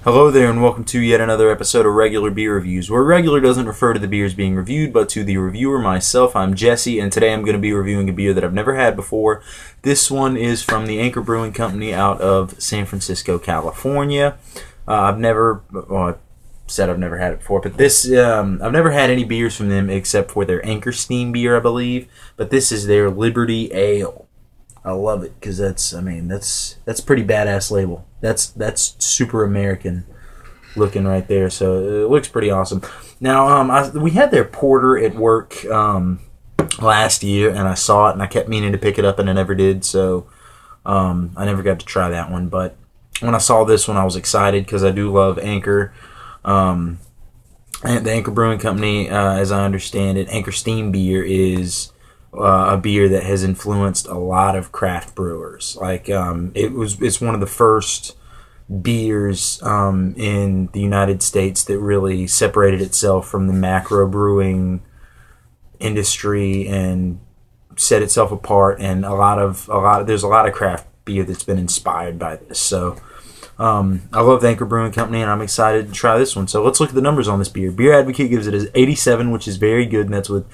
Hello there, and welcome to yet another episode of Regular Beer Reviews, where regular doesn't refer to the beers being reviewed, but to the reviewer, myself. I'm Jesse, and today I'm going to be reviewing a beer that I've never had before. This one is from the Anchor Brewing Company out of San Francisco, California. I've never had it before, but I've never had any beers from them except for their Anchor Steam beer, I believe. But this is their Liberty Ale. I love it because that's pretty badass label. That's super American looking right there. So it looks pretty awesome. Now we had their porter at work last year, and I saw it, and I kept meaning to pick it up, and I never did. So I never got to try that one. But when I saw this one, I was excited because I do love Anchor. And the Anchor Brewing Company, as I understand it, Anchor Steam beer is a beer that has influenced a lot of craft brewers. It's one of the first beers in the United States that really separated itself from the macro brewing industry and set itself apart. And there's a lot of craft beer that's been inspired by this. So I love the Anchor Brewing Company, and I'm excited to try this one. So let's look at the numbers on this beer. Beer Advocate gives it as 87, which is very good, and that's with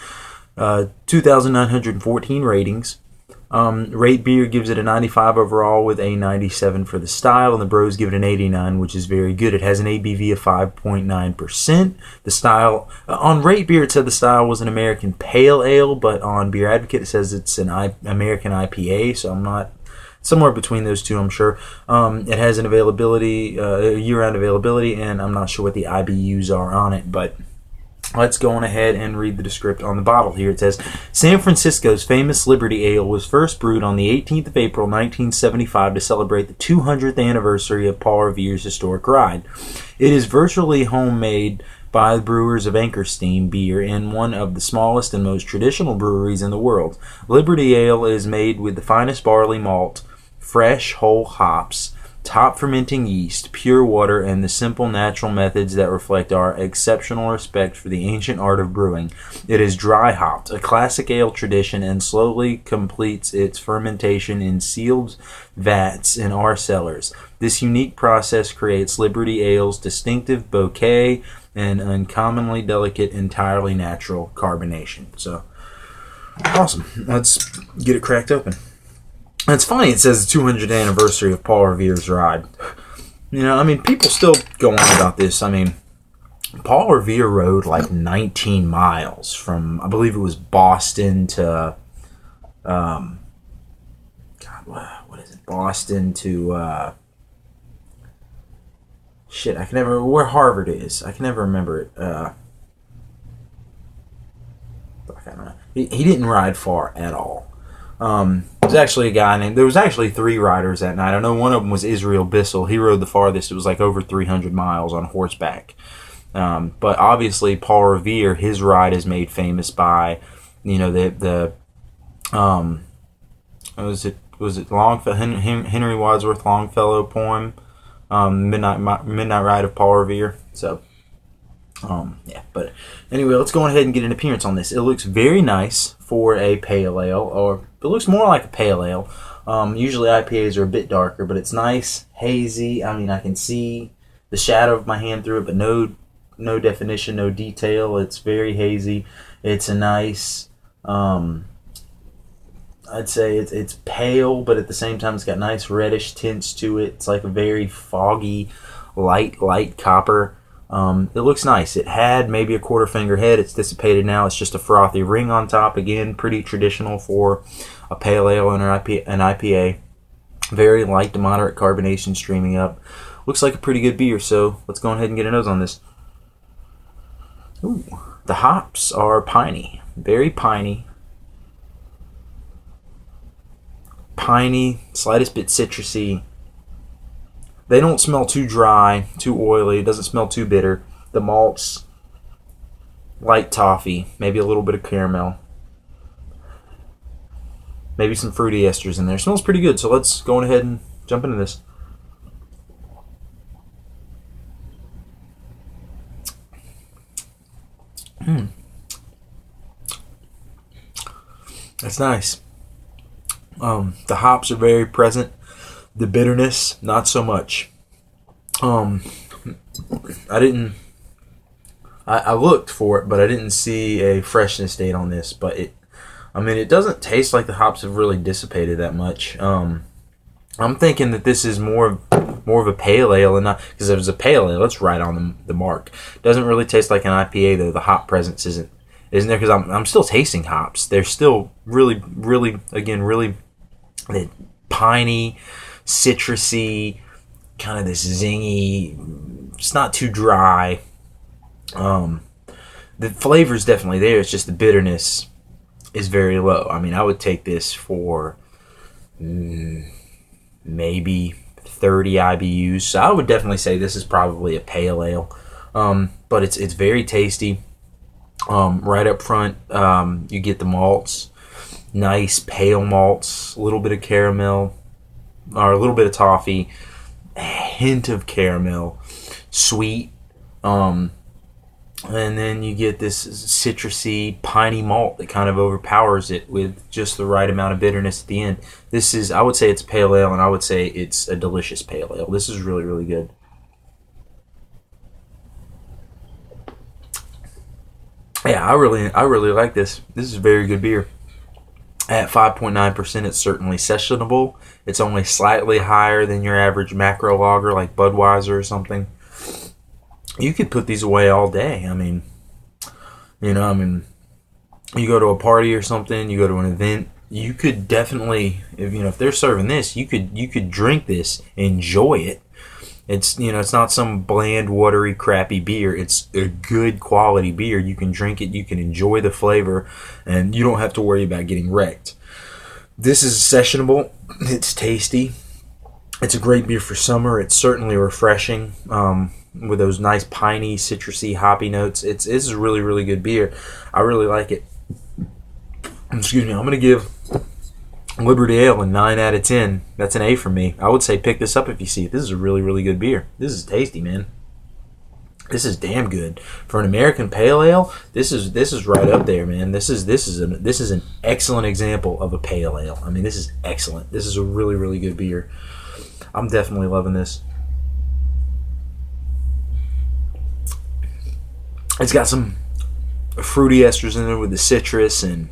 2,914 ratings. Rate Beer gives it a 95 overall with a 97 for the style, and the Bros give it an 89, which is very good. It has an ABV of 5.9%. The style, on Rate Beer it said the style was an American Pale Ale, but on Beer Advocate it says it's an American IPA, so I'm not, somewhere between those two, I'm sure. It has an availability, year-round availability, and I'm not sure what the IBUs are on it, but let's go on ahead and read the description on the bottle here. It says, San Francisco's famous Liberty Ale was first brewed on the 18th of April, 1975 to celebrate the 200th anniversary of Paul Revere's historic ride. It is virtually homemade by the brewers of Anchor Steam beer in one of the smallest and most traditional breweries in the world. Liberty Ale is made with the finest barley malt, fresh whole hops, top fermenting yeast, pure water, and the simple natural methods that reflect our exceptional respect for the ancient art of brewing. It is dry hopped, a classic ale tradition, and slowly completes its fermentation in sealed vats in our cellars. This unique process creates Liberty Ale's distinctive bouquet and uncommonly delicate, entirely natural carbonation. So, awesome. Let's get it cracked open. It's funny, it says the 200th anniversary of Paul Revere's ride. People still go on about this. Paul Revere rode like 19 miles from, I believe it was Boston to, Boston to, I can never remember where Harvard is. I can never remember it. I don't know. He didn't ride far at all. There's actually a guy named, there was actually 3 riders that night. I know one of them was Israel Bissell. He rode the farthest. It was like over 300 miles on horseback. But obviously Paul Revere, his ride is made famous by, was it Longfellow, Henry Wadsworth Longfellow poem, Midnight Ride of Paul Revere. So, but anyway, let's go ahead and get an appearance on this. It looks very nice for a pale ale, or it looks more like a pale ale. Usually IPAs are a bit darker, but it's nice, hazy. I can see the shadow of my hand through it, but no definition, no detail. It's very hazy. It's a nice, I'd say it's pale, but at the same time it's got nice reddish tints to it. It's like a very foggy, light copper. It looks nice. It had maybe a quarter finger head. It's dissipated now. It's just a frothy ring on top. Again, pretty traditional for a pale ale and an IPA. Very light to moderate carbonation streaming up. Looks like a pretty good beer, so let's go ahead and get a nose on this. Ooh, the hops are piney. Very piney. Piney, slightest bit citrusy. They don't smell too dry, too oily. It doesn't smell too bitter. The malts, light toffee, maybe a little bit of caramel. Maybe some fruity esters in there. It smells pretty good, so let's go ahead and jump into this. That's nice. The hops are very present. The bitterness, not so much. I didn't. I looked for it, but I didn't see a freshness date on this. But it doesn't taste like the hops have really dissipated that much. I'm thinking that this is more of a pale ale, and not because if it was a pale ale, it's right on the mark. Doesn't really taste like an IPA though. The hop presence isn't there because I'm still tasting hops. They're still really piney, citrusy, kind of this zingy. It's not too dry. The flavor's definitely there. It's just the bitterness is very low. I mean, I would take this for maybe 30 IBUs. So I would definitely say this is probably a pale ale. But it's very tasty. Right up front, you get the malts, nice pale malts, a little bit of caramel, or a little bit of toffee, a hint of caramel, sweet. And then you get this citrusy, piney malt that kind of overpowers it with just the right amount of bitterness at the end. I would say it's a pale ale, and I would say it's a delicious pale ale. This is really, really good. Yeah, I really like this. This is a very good beer. At 5.9%, it's certainly sessionable. It's only slightly higher than your average macro lager like Budweiser or something. You could put these away all day. I mean, you go to a party or something, you go to an event, you could definitely, if they're serving this, you could drink this, enjoy it. It's not some bland, watery, crappy beer. It's a good quality beer. You can drink it, you can enjoy the flavor, and you don't have to worry about getting wrecked. This is sessionable. It's tasty. It's a great beer for summer. It's certainly refreshing. With those nice piney, citrusy, hoppy notes. It's a really, really good beer. I really like it. Excuse me. I'm going to give Liberty Ale a 9 out of 10. That's an A for me. I would say pick this up if you see it. This is a really, really good beer. This is tasty, man. This is damn good for an American pale ale. This is right up there, man. This is an excellent example of a pale ale. I mean, this is excellent. This is a really, really good beer. I'm definitely loving this. It's got some fruity esters in there with the citrus and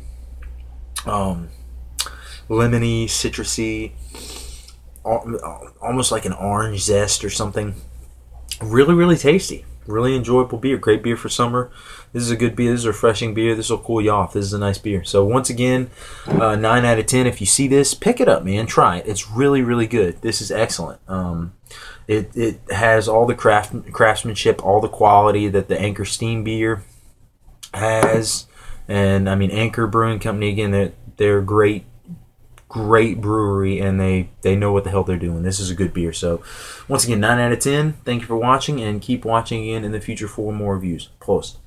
lemony, citrusy, almost like an orange zest or something. Really, really tasty. Really enjoyable beer. Great beer for summer. This is a good beer. This is a refreshing beer. This will cool you off. This is a nice beer. So once again, 9 out of 10. If you see this, pick it up, man. Try it. It's really, really good. This is excellent. It has all the craftsmanship, all the quality that the Anchor Steam beer has. And, Anchor Brewing Company, again, they're a great brewery, and they know what the hell they're doing. This is a good beer. So, once again, 9 out of 10. Thank you for watching, and keep watching again in the future for more reviews. Prost.